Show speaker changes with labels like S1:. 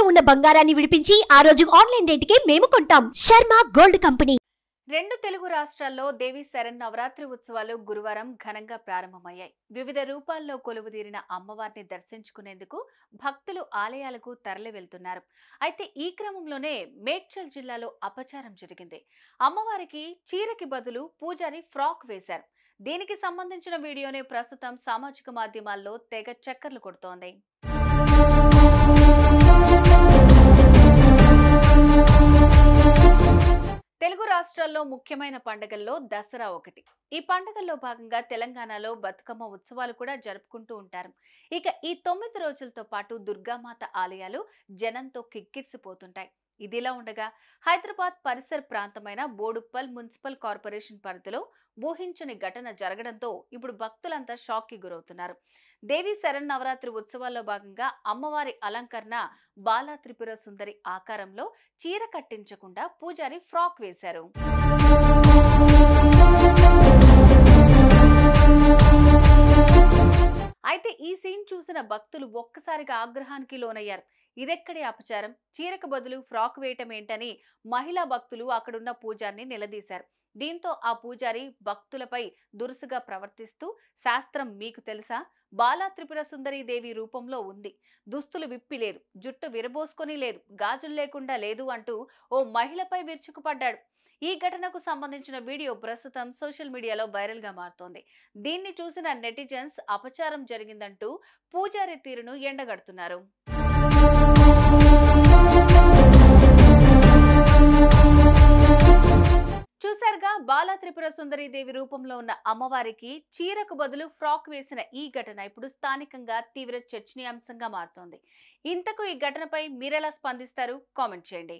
S1: ఉన్న బంగారాన్ని విడిపించి ఆ రోజు ఆన్లైన్ రేటుకే మేము కొంటాం. Sharma gold company.
S2: రెండు తెలుగు రాష్ట్రాల్లో దేవి శరన్నవరాత్రి ఉత్సవాలు గురువారం ఘనంగా ప్రారంభమయ్యాయి. వివిధ రూపాల్లో కొలువుదీరిన అమ్మవారిని దర్శించుకునేందుకు భక్తులు ఆలయాలకు తరలి వెళ్తున్నారు. అయితే ఈ క్రమంలోనే మేడ్చల్ జిల్లాలో అపచారం జరిగింది. అమ్మవారికి చీరకి బదులు పూజారి ఫ్రాక్ వేశారు. దీనికి సంబంధించిన వీడియోనే ప్రస్తుతం సామాజిక మాధ్యమాల్లో తెగ చక్కర్లు కొడుతోంది. తెలుగు రాష్ట్రాల్లో ముఖ్యమైన పండుగల్లో దసరా ఒకటి. ఈ పండుగల్లో భాగంగా తెలంగాణలో బతుకమ్మ ఉత్సవాలు కూడా జరుపుకుంటూ ఉంటారు. ఇక ఈ 9 రోజులతో పాటు దుర్గామాత ఆలయాలు జనంతో కిక్కిరిసిపోతుంటాయి. ఇదిలా ఉండగా హైదరాబాద్ పరిసర ప్రాంతమైన బోడుప్పల్ మున్సిపల్ కార్పొరేషన్ పరిధిలో ఊహించని ఘటన జరగడంతో ఇప్పుడు భక్తులంతా షాక్ కి గురవుతున్నారు. దేవి శరన్నవరాత్రి ఉత్సవాల్లో భాగంగా అమ్మవారి అలంకరణ బాలా త్రిపుర సుందరి ఆకారంలో చీర కట్టించకుండా పూజారి ఫ్రాక్ వేశారు. అయితే ఈ సీన్ చూసిన భక్తులు ఒక్కసారిగా ఆగ్రహానికి లోనయ్యారు. ఇదెక్కడి అపచారం, చీరకు బదులు ఫ్రాక్ వేయటం ఏంటని మహిళా భక్తులు అక్కడున్న పూజారిని నిలదీశారు. దీంతో ఆ పూజారి భక్తులపై దురుసుగా ప్రవర్తిస్తూ, శాస్త్రం మీకు తెలుసా, బాలా త్రిపుర సుందరి దేవి రూపంలో ఉంది, దుస్తులు విప్పి లేదు, జుట్టు విరబోసుకొని లేదు, గాజులు లేకుండా లేదు అంటూ ఓ మహిళపై విరుచుకుపడ్డాడు. ఈ ఘటనకు సంబంధించిన వీడియో ప్రస్తుతం సోషల్ మీడియాలో వైరల్ గా మారుతోంది. దీన్ని చూసిన నెటిజన్స్ అపచారం జరిగిందంటూ పూజారి తీరును ఎండగడుతున్నారు. చూసారుగా, బాలా త్రిపుర సుందరి దేవి రూపంలో ఉన్న అమ్మవారికి చీరకు బదులు ఫ్రాక్ వేసిన ఈ ఘటన ఇప్పుడు స్థానికంగా తీవ్ర చర్చనీయాంశంగా మారుతోంది. ఇంతకు ఈ ఘటనపై మీరెలా స్పందిస్తారు? కామెంట్ చేయండి.